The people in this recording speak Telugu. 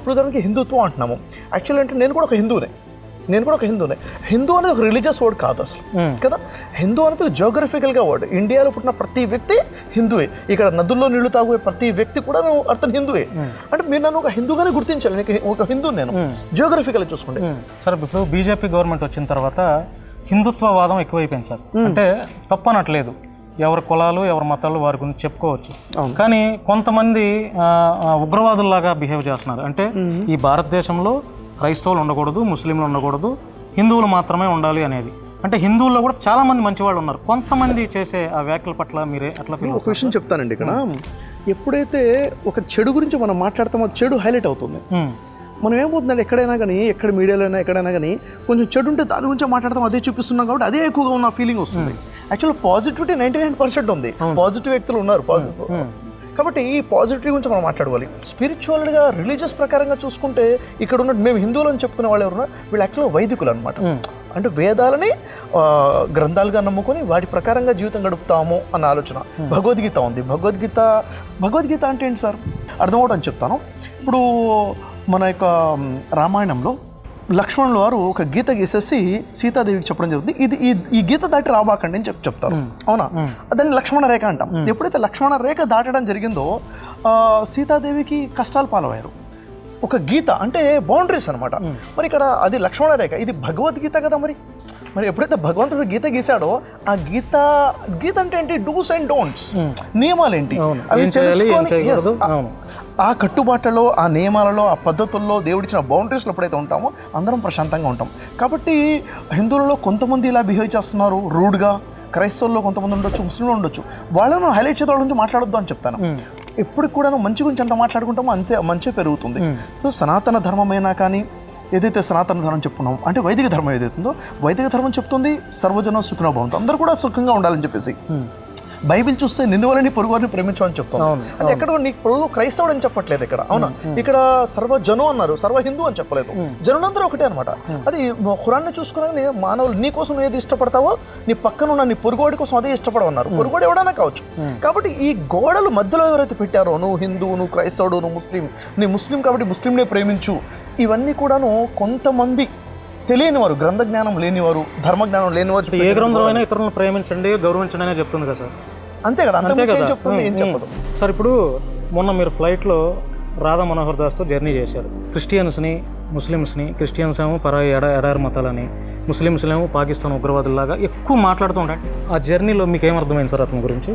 ఇప్పుడు దానికి హిందుత్వం అంటున్నాము. యాక్చువల్లీ అంటే నేను కూడా ఒక హిందువునే. హిందూ అనేది ఒక రిలీజియస్ వర్డ్ కాదు అసలు కదా. హిందూ అనేది జియోగ్రఫికల్గా వర్డ్. ఇండియాలో పుట్టిన ప్రతి వ్యక్తి హిందువే. ఇక్కడ నదుల్లో నీళ్లు తాగే ప్రతి వ్యక్తి కూడా అతను హిందువే. అంటే మీరు నన్ను ఒక హిందూగానే గుర్తించాలి. ఒక హిందూ నేను జియోగ్రఫికల్గా చూసుకోండి. సార్ ఇప్పుడు బీజేపీ గవర్నమెంట్ వచ్చిన తర్వాత హిందుత్వవాదం ఎక్కువైపోయింది సార్. అంటే తప్పనట్లేదు, ఎవరి కులాలు ఎవరి మతాలు వారి గురించి చెప్పుకోవచ్చు. కానీ కొంతమంది ఉగ్రవాదుల్లాగా బిహేవ్ చేస్తున్నారు. అంటే ఈ భారతదేశంలో క్రైస్తవులు ఉండకూడదు, ముస్లింలు ఉండకూడదు, హిందువులు మాత్రమే ఉండాలి అనేది. అంటే హిందువుల్లో కూడా చాలా మంది మంచి వాళ్ళు ఉన్నారు. కొంతమంది చేసే ఆ వ్యాఖ్యల పట్ల మీరే అట్లా ఫీల్? ఒక విషయం చెప్తానండి. ఇక్కడ ఎప్పుడైతే ఒక చెడు గురించి మనం మాట్లాడతామో చెడు హైలైట్ అవుతుంది. మనం ఏమవుతుందంటే ఎక్కడైనా కానీ, ఎక్కడ మీడియాలో అయినా ఎక్కడైనా కానీ కొంచెం చెడు ఉంటే దాని గురించి మాట్లాడతాం, అదే చూపిస్తున్నాం కాబట్టి అదే ఎక్కువగా ఉన్న ఫీలింగ్ వస్తుంది. యాక్చువల్ పాజిటివిటీ 99% ఉంది. పాజిటివ్ వ్యక్తులు ఉన్నారు కాబట్టి ఈ పాజిటివ్ గురించి మనం మాట్లాడుకోవాలి. స్పిరిచువల్గా రిలీజియస్ ప్రకారంగా చూసుకుంటే ఇక్కడ ఉన్న మేము హిందువులు అని చెప్పుకునే వాళ్ళు ఎవరున్నా వీళ్ళు యాక్చువల్గా వైదికులు అనమాట. అంటే వేదాలని గ్రంథాలుగా నమ్ముకొని వాటి ప్రకారంగా జీవితం గడుపుతాము అన్న ఆలోచన. భగవద్గీత ఉంది. భగవద్గీత అంటే ఏంటి సార్ అర్థమవడం చెప్తాను. ఇప్పుడు మన యొక్క రామాయణంలో లక్ష్మణుల వారు ఒక గీత గీసేసి సీతాదేవికి చెప్పడం జరుగుతుంది. ఈ గీత దాటి రాబాకండి అని చెప్తారు. అవునా? దాన్ని లక్ష్మణ రేఖ అంటాం. ఎప్పుడైతే లక్ష్మణ రేఖ దాటడం జరిగిందో సీతాదేవికి కష్టాలు పాలయ్యారు. ఒక గీత అంటే బౌండరీస్ అనమాట. మరి ఇక్కడ అది లక్ష్మణ రేఖ, ఇది భగవద్గీత కదా. మరి ఎప్పుడైతే భగవంతుడు గీత గీసాడో ఆ గీత అంటే ఏంటి? డూస్ అండ్ డోంట్స్, నియమాలేంటి అవి తెలుసుకొని ఆ కట్టుబాట్లలో, ఆ నియమాలలో, ఆ పద్ధతుల్లో, దేవుడిచ్చిన బౌండరీస్లో ఎప్పుడైతే ఉంటామో అందరం ప్రశాంతంగా ఉంటాం. కాబట్టి హిందువులలో కొంతమంది ఇలా బిహేవ్ చేస్తున్నారు రూడ్గా, క్రైస్తవుల్లో కొంతమంది ఉండొచ్చు, ముస్లింలు ఉండొచ్చు. వాళ్ళను హైలైట్ చేసే వాళ్ళ నుంచి మాట్లాడొద్దు అని చెప్తాను. ఎప్పుడు కూడా మంచి గురించి ఎంత మాట్లాడుకుంటామో అంతే మంచి పెరుగుతుంది. సో సనాతన ధర్మమైనా కానీ ఏదైతే సనాతన ధర్మం చెప్పుకున్నాం అంటే వైదిక ధర్మం ఏదైతుందో వైదిక ధర్మం చెప్తుంది సర్వజనం సుఖినో భవంతు, అందరూ కూడా సుఖంగా ఉండాలని చెప్పేసి. బైబిల్ చూస్తే నిన్ను వలని పొరుగువారిని ప్రేమించమని చెప్తాను. అంటే ఎక్కడ నీకు పొరుగు క్రైస్తవుడు అని చెప్పట్లేదు ఇక్కడ. అవునా? ఇక్కడ సర్వజను అన్నారు, సర్వ హిందూ అని చెప్పలేదు. జనులందరూ ఒకటే అనమాట. అది ఖురాన్ని చూసుకుని మానవులు నీ కోసం ఏది ఇష్టపడతావో నీ పక్కన ఉన్న నీ పొరుగువాడి కోసం అదే ఇష్టపడమన్నారు. పొరుగువాడు ఎవడైనా కావచ్చు. కాబట్టి ఈ గోడలు మధ్యలో ఎవరైతే పెట్టారో నువ్వు హిందువు, నువ్వు క్రైస్తవుడు, నువ్వు ముస్లిం, నీ ముస్లిం కాబట్టి ముస్లింనే ప్రేమించు, ఇవన్నీ కూడాను కొంతమంది తెలియని వారు, గ్రంథ జ్ఞానం లేనివారు, ధర్మ జ్ఞానం లేనివారు. ఏ గ్రంథమైనా ఇతరులను ప్రేమించండి, గౌరవించండి అనే చెప్తుంది కదా సార్. అంతే కదా, అంతే చెప్తుంది, ఏం చెప్పదు సార్. ఇప్పుడు మొన్న మీరు ఫ్లైట్లో రాధా మనోహర్ దాస్తో జర్నీ చేశారు. క్రిస్టియన్స్ని, ముస్లిమ్స్ని, క్రిస్టియన్స్ ఏమో పరాయి ఎడారి మతాలని, ముస్లిమ్స్ ఏమో పాకిస్తాన్ ఉగ్రవాదుల్లాగా ఎక్కువ మాట్లాడుతూ ఉంటాయి. ఆ జర్నీలో మీకు ఏమర్థమైంది సార్ అతని గురించి?